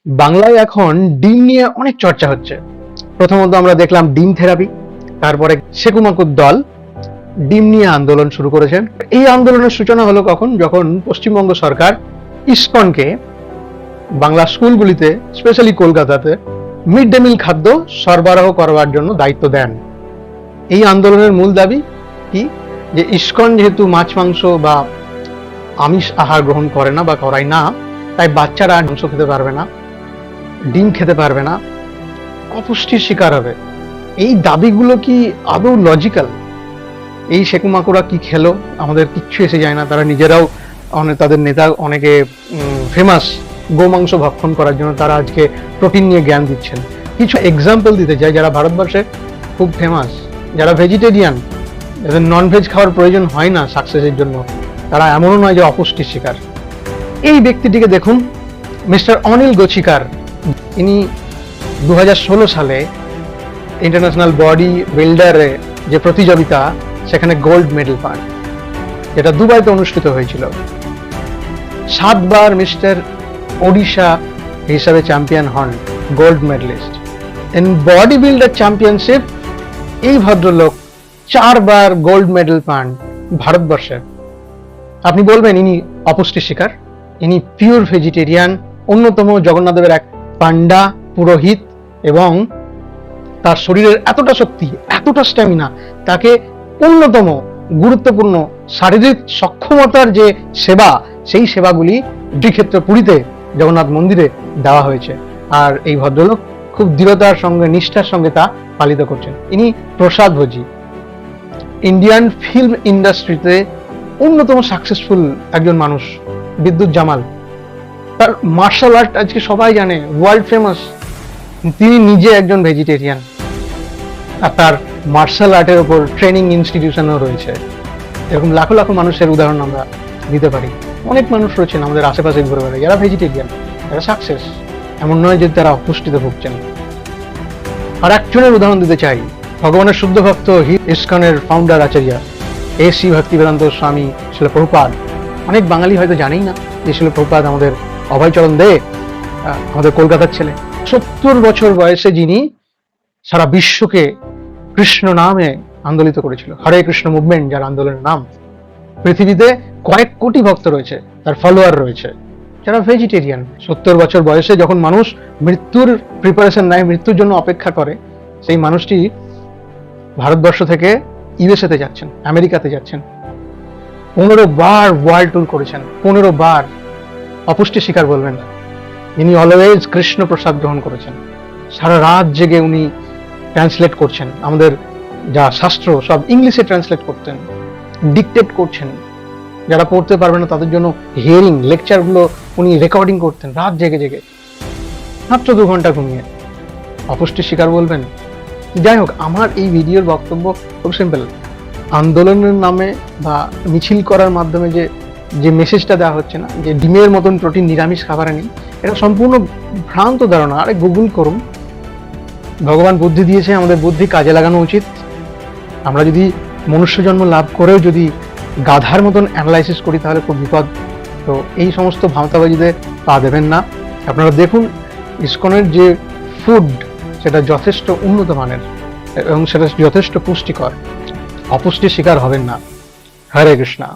বাংলায় এখন ডিম নিয়ে অনেক চর্চা হচ্ছে। প্রথমত আমরা দেখলাম ডিম থেরাপি, তারপরে সেকুমাকুর দল ডিম নিয়ে আন্দোলন শুরু করেছেন। এই আন্দোলনের সূচনা হলো কখন? যখন পশ্চিমবঙ্গ সরকার ইসকনকে বাংলা স্কুলগুলিতে, স্পেশালি কলকাতাতে মিড ডে মিল খাদ্য সরবরাহ করবার জন্য দায়িত্ব দেন। এই আন্দোলনের মূল দাবি কি? যে ইসকন যেহেতু মাছ মাংস বা আমিষ আহার গ্রহণ করে না বা করায় না, তাই বাচ্চারা মাংস খেতে পারবে না, ডিম খেতে পারবে না, অপুষ্টির শিকার হবে। এই দাবিগুলো কি আদৌ লজিক্যাল? এই সেকুমাকুরা কি খেলো? আমাদের কিচ্ছু এসে যায় না। তারা নিজেরাও তাদের নেতা অনেকে ফেমাস গোমাংস ভক্ষণ করার জন্য। তারা আজকে প্রোটিন নিয়ে জ্ঞান দিচ্ছেন। কিছু এক্সাম্পল দিতে চাই যারা ভারতবর্ষে খুব ফেমাস, যারা ভেজিটেরিয়ান, যাদের ননভেজ খাওয়ার প্রয়োজন হয় না সাকসেসের জন্য, তারা এমনও নয় যে অপুষ্টির শিকার। এই ব্যক্তিটিকে দেখুন, মিস্টার অনিল গছিকার। ইনি 2016 সালে ইন্টারন্যাশনাল বডি বিল্ডারে যে প্রতিযোগিতা, সেখানে গোল্ড মেডেল পান, যেটা দুবাইতে অনুষ্ঠিত হয়েছিল। 7 বার মিস্টার ওড়িশা হিসাবে চ্যাম্পিয়ন হন, gold medallist. In body builder championship এই ভদ্রলোক 4 বার গোল্ড মেডেল পান ভারতবর্ষে। আপনি বলবেন ইনি অপুষ্টির শিকার? ইনি পিওর ভেজিটেরিয়ান, অন্যতম জগন্নাথদেবের এক পান্ডা পুরোহিত, এবং তার শরীরের এতটা শক্তি, এতটা স্ট্যামিনা, তাকে অন্যতম গুরুত্বপূর্ণ শারীরিক সক্ষমতার যে সেবা, সেই সেবাগুলি শ্রীক্ষেত্র পুরীতে জগন্নাথ মন্দিরে দেওয়া হয়েছে। আর এই ভদ্রলোক খুব দৃঢ়তার সঙ্গে, নিষ্ঠার সঙ্গে তা পালিত করছেন। ইনি প্রসাদ ভোজী, ইন্ডিয়ান ফিল্ম ইন্ডাস্ট্রিতে অন্যতম সাকসেসফুল একজন মানুষ, বিদ্যুৎ জামাল। তার মার্শাল আর্ট আজকে সবাই জানে, ওয়ার্ল্ড ফেমাস। তিনি নিজে একজন ভেজিটেরিয়ান, আর তার মার্শাল আর্টের উপর ট্রেনিং ইনস্টিটিউশনও রয়েছে। এরকম লাখো লাখো মানুষের উদাহরণ আমরা দিতে পারি। অনেক মানুষ রয়েছেন আমাদের আশেপাশে ঘুরে বেড়ায়, যারা ভেজিটেরিয়ান, যারা সাকসেস। এমন নয় যে তারা অপুষ্টিতে ভুগছেন। আর একজনের উদাহরণ দিতে চাই, ভগবানের শুদ্ধ ভক্ত, ইসকনের ফাউন্ডার আচার্য এ.সি. ভক্তিবেদান্ত স্বামী শিল প্রভুপাদ। অনেক বাঙালি হয়তো জানেই না যে শিল প্রভুপাদ আমাদের অভয়চরণ দে, আমাদের কলকাতার ছেলে। 70 বছর বয়সে যিনি সারা বিশ্বকে কৃষ্ণ নামে আন্দোলিত করেছিল, হরে কৃষ্ণ মুভমেন্ট যার আন্দোলনের নাম। পৃথিবীতে কয়েক কোটি ভক্ত রয়েছে, তার ফলোয়ার রয়েছে, যারা ভেজিটেরিয়ান। 70 বছর বয়সে যখন মানুষ মৃত্যুর প্রিপারেশন নেয়, মৃত্যুর জন্য অপেক্ষা করে, সেই মানুষটি ভারতবর্ষ থেকে ইউএসএতে যাচ্ছেন, আমেরিকাতে যাচ্ছেন। 15 বার ওয়ার্ল্ড ট্যুর করেছেন, 15 বার। অপুষ্টি শিকার বলবেন না, ইনি অলওয়েজ কৃষ্ণ প্রসাদ গ্রহণ করেছেন। সারা রাত জেগে উনি ট্রান্সলেট করছেন, আমাদের যা শাস্ত্র সব ইংলিশে ট্রান্সলেট করতেন, ডিকটেট করছেন। যারা পড়তে পারবে না তাদের জন্য হিয়ারিং লেকচারগুলো উনি রেকর্ডিং করতেন রাত জেগে জেগে, মাত্র 2 ঘন্টা ঘুমিয়ে। অপুষ্টির শিকার বলবেন? যাই হোক, আমার এই ভিডিওর বক্তব্য খুব সিম্পল। আন্দোলনের নামে বা মিছিল করার মাধ্যমে যে মেসেজটা দেওয়া হচ্ছে না, যে ডিমের মতন প্রোটিন নিরামিষ খাবারে নেই, এটা সম্পূর্ণ ভ্রান্ত ধারণা। আরে গুগল করুন। ভগবান বুদ্ধি দিয়েছে, আমাদের বুদ্ধি কাজে লাগানো উচিত। আমরা যদি মনুষ্য জন্ম লাভ করেও যদি গাধার মতন অ্যানালাইসিস করি, তাহলে খুব বিপদ। তো এই সমস্ত ভাঁওতাবাজিতে পা দেবেন না। আপনারা দেখুন, ইসকনের যে ফুড, সেটা যথেষ্ট উন্নত মানের এবং সেটা যথেষ্ট পুষ্টিকর। অপুষ্টির শিকার হবেন না। হরে কৃষ্ণা।